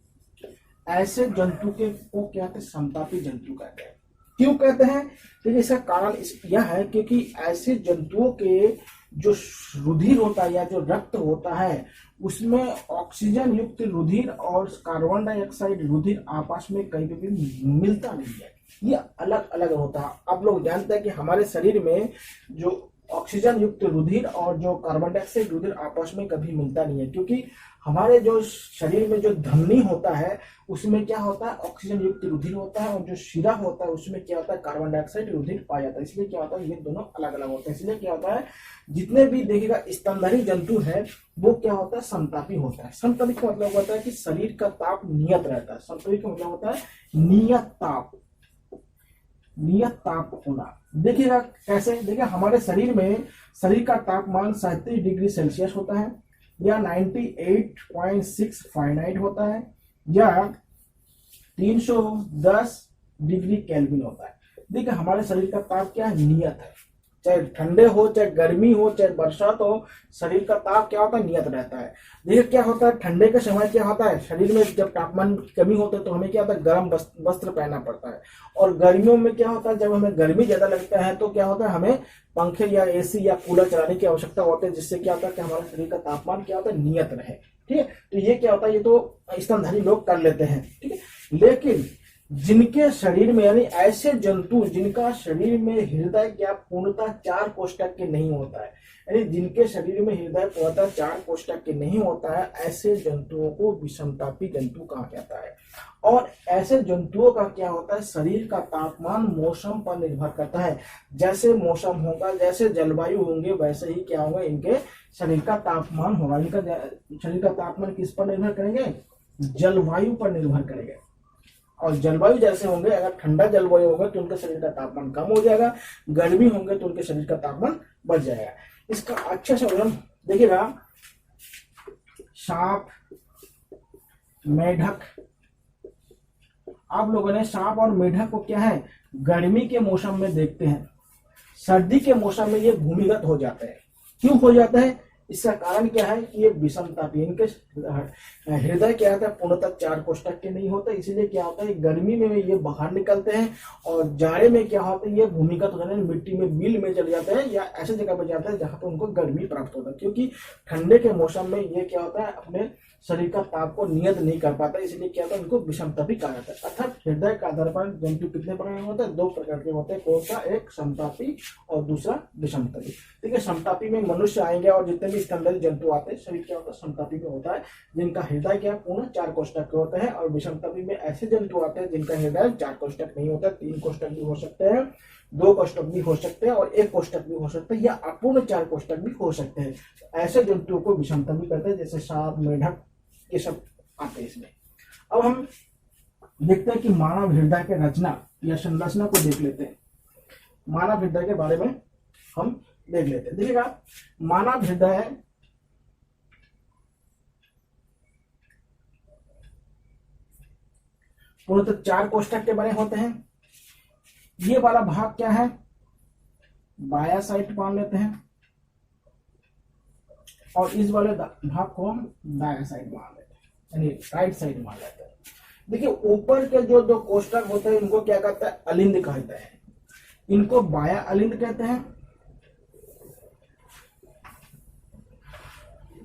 ऐसे जंतु के को क्या कहते हैं, समतापी जंतु कहते हैं। क्यों कहते हैं, देखिए इसका कारण यह है क्योंकि ऐसे जंतुओं के जो रुधिर होता है या जो रक्त होता है उसमें ऑक्सीजन युक्त रुधिर और कार्बन डाइऑक्साइड रुधिर आपस में कहीं भी मिलता नहीं है, ये अलग अलग होता है। आप लोग जानते हैं कि हमारे शरीर में जो ऑक्सीजन युक्त रुधिर और जो कार्बन डाइऑक्साइड रुधिर आपस में कभी मिलता नहीं है, क्योंकि हमारे जो शरीर में जो धमनी होता है उसमें क्या होता है, ऑक्सीजन युक्त रुधिर होता है और जो शिरा होता है उसमें क्या होता है, कार्बन डाइऑक्साइड रुधिर पाया जाता है। इसलिए क्या होता है, ये दोनों अलग अलग होते हैं। इसलिए क्या होता है, जितने भी देखिएगा स्तनधारी जंतु है वो क्या होता है, समतापी होता है। समतापी का मतलब होता है कि शरीर का ताप नियत रहता है। समतापी का मतलब होता है नियत ताप होना। देखिएगा कैसे, देखिए हमारे शरीर में शरीर का तापमान 37 डिग्री सेल्सियस होता है या 98.6 फ़ारेनहाइट होता है या 310 डिग्री केल्विन होता है। देखिए हमारे शरीर का ताप क्या है, नियत है। चाहे ठंडे हो, चाहे गर्मी हो, चाहे बरसात हो, शरीर का ताप क्या होता है, नियत रहता है। देखिए क्या होता है, ठंडे के समय क्या होता है, शरीर में जब तापमान की कमी होता है तो हमें क्या होता है, गर्म वस्त्र पहनना पड़ता है। और गर्मियों में क्या होता है, जब हमें गर्मी ज्यादा लगता है तो क्या होता है, हमें पंखे या एसी या कूलर चलाने की आवश्यकता होती है, जिससे क्या होता है कि हमारे शरीर का तापमान क्या होता है, नियत रहे। ठीक है, तो ये क्या होता है, ये तो स्तनधारी लोग कर लेते हैं। ठीक है, लेकिन जिनके शरीर में यानी ऐसे जंतु जिनका शरीर में हृदय क्या पूर्णतः 4 कोष्ठक के नहीं होता है, यानी जिनके शरीर में हृदय पूर्णतः 4 कोष्ठक के नहीं होता है, ऐसे जंतुओं को विषमतापी जंतु कहा जाता है। और ऐसे जंतुओं का क्या होता है, शरीर का तापमान मौसम पर निर्भर करता है। जैसे मौसम होगा, जैसे जलवायु होंगे, वैसे ही क्या होगा, इनके शरीर का तापमान होगा। इनका शरीर का तापमान किस पर निर्भर करेंगे, जलवायु पर निर्भर करेंगे। और जलवायु जैसे होंगे, अगर ठंडा जलवायु होगा तो उनके शरीर का तापमान कम हो जाएगा, गर्मी होंगे तो उनके शरीर का तापमान बढ़ जाएगा। इसका अच्छा सा उदाहरण देखिएगा, सांप, मेढक। आप लोगों ने सांप और मेढक को क्या है, गर्मी के मौसम में देखते हैं, सर्दी के मौसम में ये भूमिगत हो जाते हैं। क्यों हो जाता है, इसका कारण क्या है कि ये विषमता भी, इनके हृदय क्या होता है पूर्णतः 4 कोष्ठक के नहीं होते, इसीलिए क्या होता है गर्मी में ये बाहर निकलते हैं और जाड़े में क्या होता है ये भूमिगत होने मिट्टी में बिल में चले जाते हैं या ऐसे जगह पर जाते हैं जहां पर उनको गर्मी प्राप्त होता है, क्योंकि ठंडे के मौसम में ये क्या होता है अपने शरीर का ताप को नियत नहीं कर पाता, इसलिए क्या होता है उनको विषमता भी कहा जाता है। अर्थात हृदय का आधार पर जंतु कितने प्रकार के होते हैं, 2 प्रकार के होते हैं। कौन सा, एक समतापी और दूसरा विषमतापी। ठीक है, समतापी में मनुष्य आएंगे और जितने भी स्तनधारी जंतु आते हैं सभी क्या होता है समतापी में होता है, जिनका हृदय क्या पूर्ण 4 कोष्ठक के होते हैं। और विषमतापी में ऐसे जंतु आते हैं जिनका हृदय 4 कोष्ठक नहीं होता, 3 कोष्ठक भी हो सकते हैं, 2 कोष्ठक भी हो सकते हैं और 1 कोष्ठक भी हो सकते हैं या अपूर्ण 4 कोष्ठक भी हो सकते हैं। ऐसे जंतुओं को विषमतापी कहते हैं, जैसे सांप, मेढक, ये सब आते हैं इसमें। अब हम देखते हैं कि मानव हृदय के रचना या संरचना को देख लेते हैं। मानव हृदय के बारे में हम देख लेते हैं। देखिएगा, मानव हृदय पूर्णतः 4 कोष्ठक के बने होते हैं। ये वाला भाग क्या है, बायां साइड मान लेते हैं और इस वाले भाग को हम दायां साइड मान लेते हैं, यानी राइट साइड मान लेते हैं। देखिए, ऊपर के जो 2 कोष्ठक होते हैं इनको क्या कहते हैं, अलिंद कहते हैं। इनको बायां अलिंद कहते हैं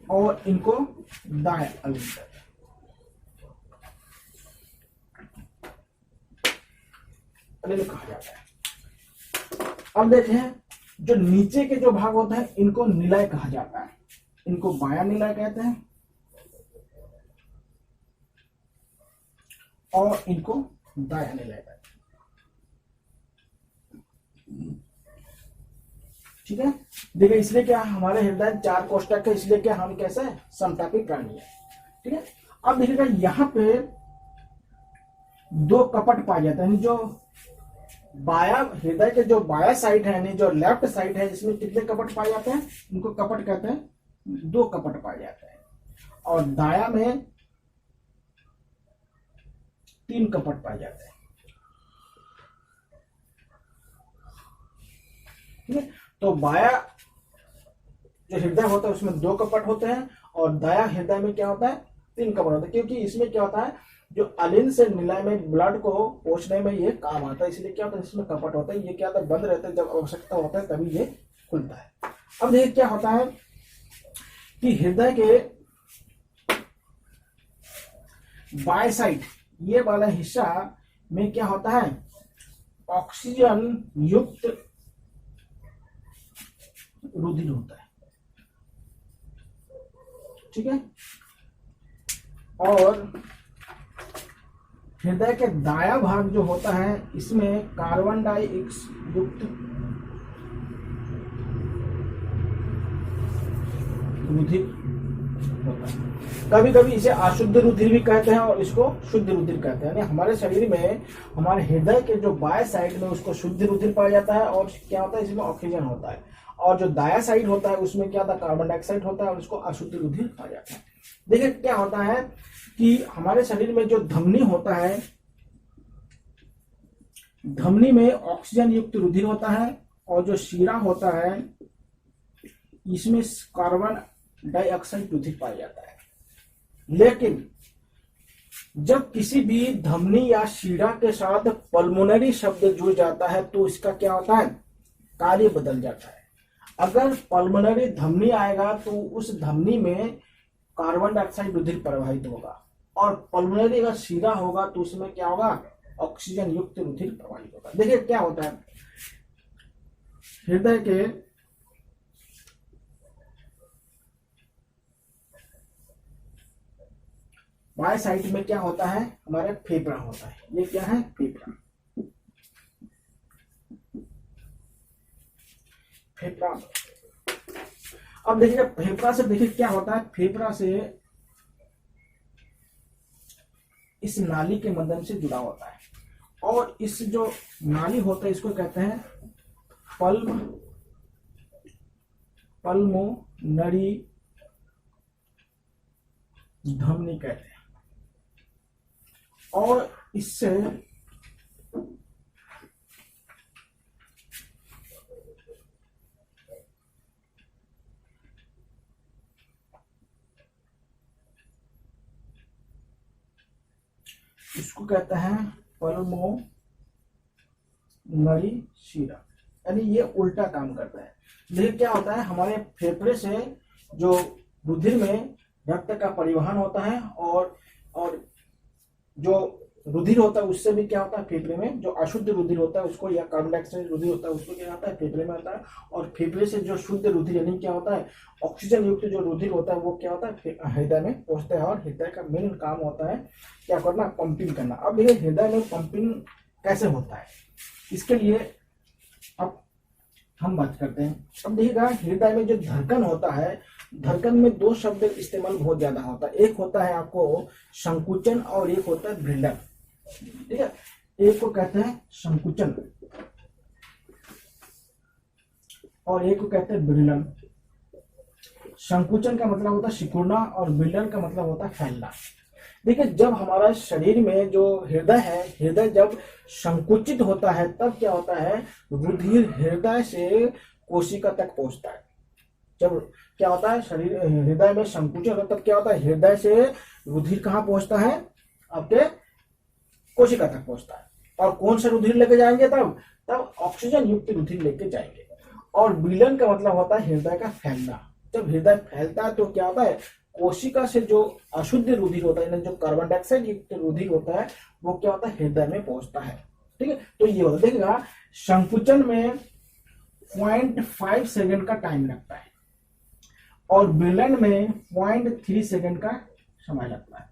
और इनको दायां अलिंद कहते हैं। अलिंद कहा जाता है। अब देखें, जो नीचे के जो भाग होते हैं इनको निलय कहा जाता है। इनको बायां निलय कहते हैं और इनको दायां निलय कहते हैं। ठीक है, देखिए इसलिए क्या हमारे हृदय 4 कोष्ठक है, इसलिए क्या हम कैसे समतापी प्राणी है। ठीक है, अब देखिएगा यहां पे 2 कपट पाए जाते हैं। जो बाया हृदय के जो बाया साइड है यानी जो लेफ्ट साइड है, इसमें कितने कपट पाए जाते हैं, इनको कपट कहते हैं, 2 कपट पाए जाते हैं। और दाया में 3 कपट पाए जाते हैं। ठीक है, तो बाया जो हृदय होता है उसमें 2 कपट होते हैं और दाया हृदय में क्या होता है, 3 कपट होता है, क्योंकि इसमें क्या होता है जो अलिंद से निलय में ब्लड को पहुंचने में ये काम आता है, इसलिए क्या होता है इसमें कपट होता है। ये क्या होता है बंद रहता है, जब आवश्यकता होता है तभी ये खुलता है। अब देखिए क्या होता है कि हृदय के बाएं साइड ये वाला हिस्सा में क्या होता है, ऑक्सीजन युक्त रुधिर होता है। ठीक है, और हृदय के दायां भाग जो होता है इसमें कार्बन डाइऑक्साइड युक्त रुधिर होता है। कभी कभी इसे अशुद्ध रुधिर भी कहते हैं और इसको शुद्ध रुधिर कहते हैं। यानी हमारे शरीर में हमारे हृदय के जो बाएं साइड में उसको शुद्ध रुधिर पाया जाता है और क्या होता है इसमें ऑक्सीजन होता है, और जो दायां साइड होता है उसमें क्या होता है कार्बन डाइऑक्साइड होता है और उसको अशुद्ध रुधिर पाया जाता है। देखिए क्या होता है कि हमारे शरीर में जो धमनी होता है, धमनी में ऑक्सीजन युक्त रुधिर होता है और जो शीरा होता है इसमें कार्बन डाइऑक्साइड रुधिर पाया जाता है। लेकिन जब किसी भी धमनी या शीरा के साथ पल्मोनरी शब्द जुड़ जाता है तो इसका क्या होता है, कार्य बदल जाता है। अगर पल्मोनरी धमनी आएगा तो उस धमनी में कार्बन डाइऑक्साइड रुधिर प्रवाहित होगा, और पल्मोनरी अगर शीरा होगा तो उसमें क्या होगा, ऑक्सीजन युक्त रुधिर प्रवाहित होगा। देखिए क्या होता है, हृदय के बाएं साइड में क्या होता है, हमारे फेफड़ा होता है। ये क्या है, फेफड़ा। फेफड़ा, अब देखिए फेफड़ा से देखिए क्या होता है, फेफड़ा से इस नाली के मदन से जुड़ा होता है और इस जो नाली होता है इसको कहते हैं पल्मोनरी धमनी कहते हैं। और इससे इसको कहते हैं पल्मोनरी शिरा, यानी ये उल्टा काम करता है। देखिए क्या होता है, हमारे फेफड़े से जो रुधिर में रक्त का परिवहन होता है और जो रुधिर होता है उससे भी क्या होता है, फेफड़े में जो अशुद्ध रुधिर होता है उसको, या कार्बन डाइऑक्साइड रुधिर होता है उसको क्या होता है, फेफड़े में आता है। और फेफड़े से जो शुद्ध रुधिर यानी क्या होता है, ऑक्सीजन युक्त जो रुधिर होता है वो क्या होता है, हृदय में पहुंचता है। और हृदय का मेन काम होता है क्या करना, पंपिंग करना। अब ये हृदय में पंपिंग कैसे होता है, इसके लिए अब हम बात करते हैं। अब देखिएगा, हृदय में जो धड़कन होता है, धड़कन में दो शब्द इस्तेमाल बहुत ज्यादा होता है। एक होता है आपको संकुचन और एक होता है विलंब, ठीक है। एक को कहते हैं संकुचन और एक को कहते हैं विलंब। संकुचन का मतलब होता है सिकुड़ना और विलंब का मतलब होता है फैलना। देखिए, जब हमारा शरीर में जो हृदय है, हृदय जब संकुचित होता है तब क्या होता है, रुधिर हृदय से कोशिका तक पहुंचता है। जब क्या होता है, शरीर हृदय में संकुचित होता है तब क्या होता है, हृदय से रुधिर कहाँ पहुंचता है, आपके कोशिका तक पहुंचता है। और कौन सा रुधिर लेके जाएंगे, तब ऑक्सीजन युक्त रुधिर लेके जाएंगे। और विलंब का मतलब होता है हृदय का फैलना। जब हृदय फैलता है तो क्या होता है, कोशिका से जो अशुद्ध रुधिर होता है, जो कार्बन डाइऑक्साइड युक्त रुधिर होता है वो क्या होता है, हृदय में पहुंचता है, ठीक है। तो ये होता है, देखिएगा संकुचन में 0.5 सेकंड का टाइम लगता है और विलंब में 0.3 सेकंड का समय लगता है।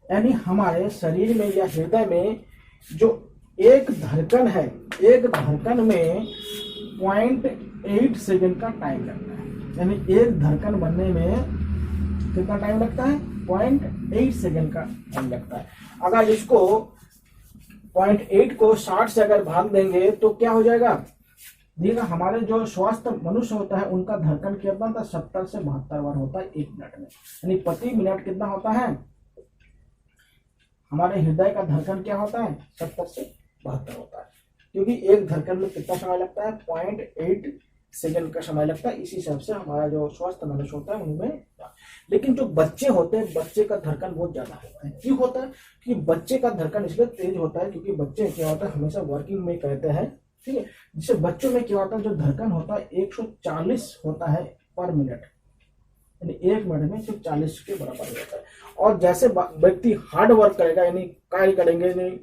यानी हमारे शरीर में या हृदय में जो एक धड़कन है, एक धड़कन में 0.8 सेकंड का टाइम लगता है। यानी एक धड़कन बनने में कितना टाइम लगता है, 0.8 सेकंड का टाइम लगता है। अगर इसको 0.8 को 60 से अगर भाग देंगे तो क्या हो जाएगा, देखिएगा हमारे जो स्वस्थ मनुष्य होता है उनका धड़कन कितना था, 70 से 72 बार होता है 1 मिनट में। यानी प्रति मिनट कितना होता है, हमारे हृदय का धड़कन क्या होता है, 70 से 72 होता है। क्योंकि एक धड़कन में कितना समय लगता है, 0.8 सेकंड का समय लगता है। इसी हिसाब से हमारा जो स्वस्थ मनुष्य होता है उनमें। लेकिन जो बच्चे होते हैं, बच्चे का धड़कन बहुत ज्यादा होता है। क्यों होता है, कि बच्चे का धड़कन इसलिए तेज होता है क्योंकि बच्चे क्या होता है, हमेशा वर्किंग में कहते हैं, ठीक है। जिससे बच्चों में क्या होता है, जो धड़कन होता है 140 होता है पर मिनट, यानी 1 मिनट में 140 के बराबर होता है। और जैसे व्यक्ति हार्ड वर्क करेगा, यानी कार्य करेंगे, नहीं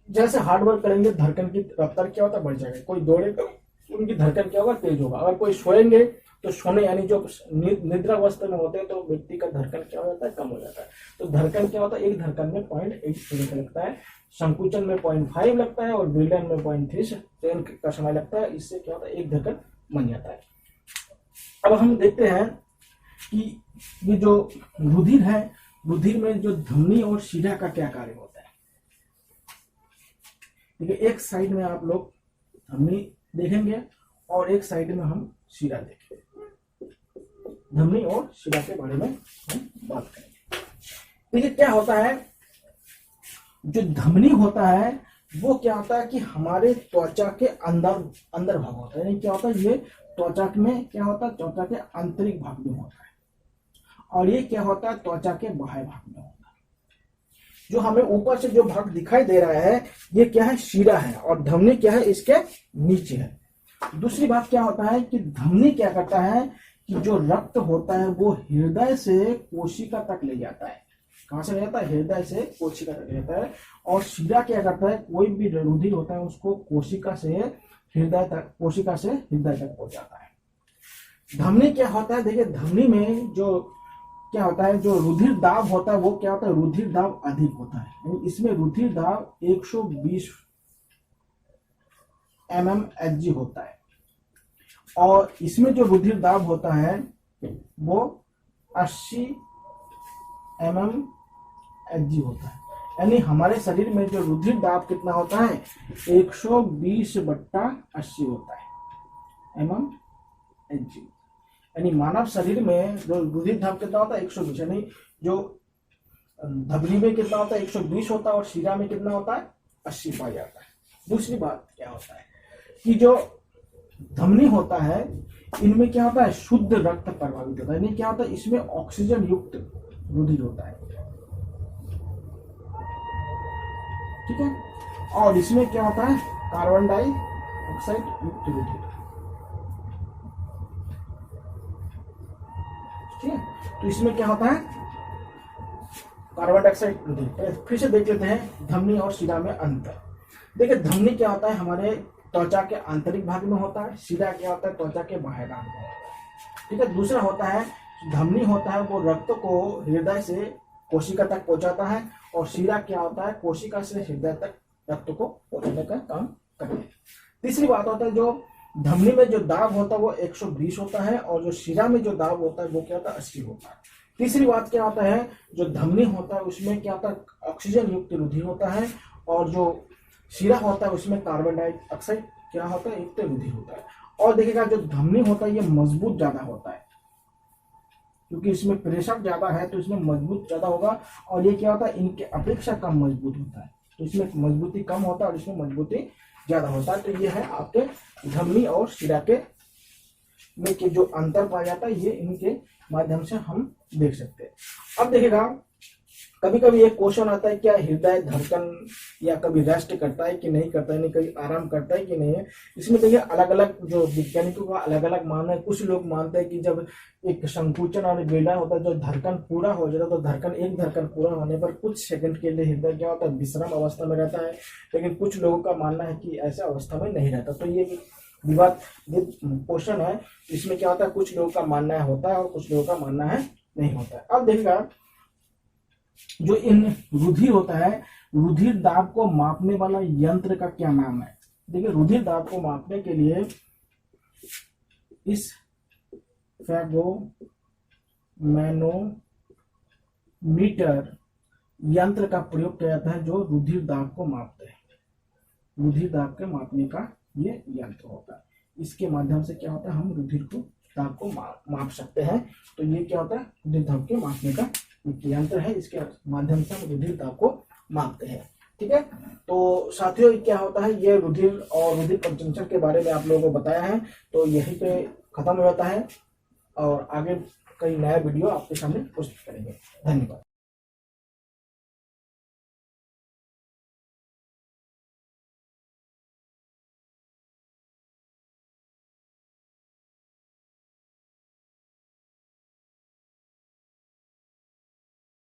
जैसे हार्ड वर्क करेंगे धड़कन की रफ्तार क्या होता है, बढ़ जाएगा। कोई दौड़े तो उनकी धड़कन क्या होगा, तेज होगा। अगर कोई सोएंगे तो सोने यानी जो निद्रा अवस्था में होते हैं तो व्यक्ति का धड़कन क्या हो जाता है, कम हो जाता है। तो धड़कन क्या होता है, एक धड़कन में 0.8 सेकंड लगता है, संकुचन में 0.5 लगता है और विलंब में 0.3 सेकंड का समय लगता है। इससे क्या होता है, एक धड़कन बन जाता है। अब हम देखते हैं कि ये जो रुधिर है, रुधिर में जो धमनी और शिरा का क्या कार्य होता है। देखिए, एक साइड में आप लोग धमनी देखेंगे और एक साइड में हम शिरा देखेंगे। धमनी और शिरा के बारे में हम बात करेंगे। देखिए क्या होता है, जो धमनी होता है वो क्या होता है कि हमारे त्वचा के अंदर भाग होता है। यानी क्या होता है, ये त्वचा में क्या होता है, त्वचा के आंतरिक भाग में होता है। और ये क्या होता है, त्वचा के बाह्य भाग में होता है। जो हमें ऊपर से जो भाग दिखाई दे रहा है ये क्या है, शिरा है, और धमनी क्या है, इसके नीचे है। दूसरी बात क्या होता है कि धमनी क्या करता है कि जो रक्त होता है वो हृदय से कोशिका तक ले जाता है। कहां से ले जाता है, हृदय से कोशिका तक ले जाता है। और शिरा क्या करता है, कोई भी रुधिर होता है उसको कोशिका से हृदय तक पहुंचाता है। धमनी क्या होता है, देखिए धमनी में जो क्या होता है, जो रुधिर दाब होता है वो क्या होता है, रुधिर दाब अधिक होता है। इसमें रुधिर दाब 120 mmHg होता है। और इसमें जो रुधिर दाब होता है वो 80 mmHg होता है। यानी हमारे शरीर में जो रुधिर दाब कितना होता है, 120/80 होता है mmHg। यानी मानव शरीर में जो रुधिर दाब कितना होता है, 120। यानी जो धमनी में कितना होता है, 120 होता है, और शिरा में कितना होता है, 80 पाया जाता है। दूसरी बात क्या होता है कि जो धमनी होता है इनमें क्या होता है, शुद्ध रक्त प्रभावित होता है। यानी क्या होता है, इसमें ऑक्सीजन युक्त रुधिर होता है। ठीक है। और इसमें क्या होता है, कार्बन डाइऑक्साइड युक्त रुधिर, ठीक है। तो इसमें क्या होता है, कार्बन डाइऑक्साइड रुधिर। फिर से देख लेते हैं धमनी और शिरा में अंतर। देखिए धमनी क्या होता है, हमारे त्वचा के आंतरिक भाग में होता है, शिरा क्या होता है, त्वचा के बाह्य भाग में होता है, ठीक है। दूसरा होता है धमनी होता है वो रक्त को हृदय से कोशिका तक पहुंचाता है, और शिरा क्या होता है, कोशिका से हृदय तक रक्त को पहुंचाने का काम करता है। तीसरी बात होता है जो धमनी में जो दाब होता है वो 120 होता है, और जो शिरा में जो दाब होता है वो क्या होता है, 80 होता है। तीसरी बात क्या होता है, जो धमनी होता है उसमें क्या होता है, ऑक्सीजन युक्त रुधिर होता है, और जो शिरा होता है उसमें कार्बन डाइऑक्साइड क्या होता है, युक्त रुधिर होता है। और देखिएगा जो धमनी होता है ये मजबूत ज्यादा होता है, क्योंकि इसमें प्रेशर ज्यादा है तो इसमें मजबूत ज्यादा होगा, और ये क्या होता है, इनके अपेक्षा कम मजबूत होता है, तो इसमें मजबूती कम होता है और इसमें मजबूती ज्यादा होता है। तो ये है आपके धमनी और शिरा के में के जो अंतर पाया जाता है, ये इनके माध्यम से हम देख सकते हैं। अब देखिएगा कभी कभी एक क्वेश्चन आता है, क्या हृदय धड़कन या कभी रेस्ट करता है कि नहीं करता है, नहीं कभी आराम करता है कि नहीं है। इसमें देखिए अलग अलग जो वैज्ञानिकों का अलग अलग मानना है। कुछ लोग मानते हैं कि जब एक संकुचन और विलय होता है, जो धड़कन पूरा हो जाता है, तो एक धड़कन पूरा होने पर कुछ सेकंड के लिए हृदय क्या होता है, विश्राम अवस्था में रहता है। लेकिन कुछ लोगों का मानना है कि ऐसा अवस्था में नहीं रहता। तो ये विवाद क्वेश्चन है। इसमें क्या होता है, कुछ लोगों का मानना होता है और कुछ लोगों का मानना है नहीं होता है। अब देखिएगा जो इन रुधिर होता है, रुधिर दाब को मापने वाला यंत्र का क्या नाम है। देखिए रुधिर दाब को मापने के लिए इस मैनोमीटर यंत्र का प्रयोग किया जाता है, जो रुधिर दाब को मापते हैं। रुधिर दाब के मापने का ये यंत्र होता है। इसके माध्यम से क्या होता है, हम रुधिर को दाब को माप सकते हैं। तो ये क्या होता है, रुधिर दाब के मापने का यंत्र है, इसके माध्यम से हम रुधिर दाब को मापते हैं, ठीक है। तो साथियों क्या होता है, ये रुधिर और रुधिर कंजम्पशन के बारे में आप लोगों को बताया है। तो यहीं पे खत्म हो जाता है, और आगे कई नया वीडियो आपके सामने पोस्ट करेंगे। धन्यवाद।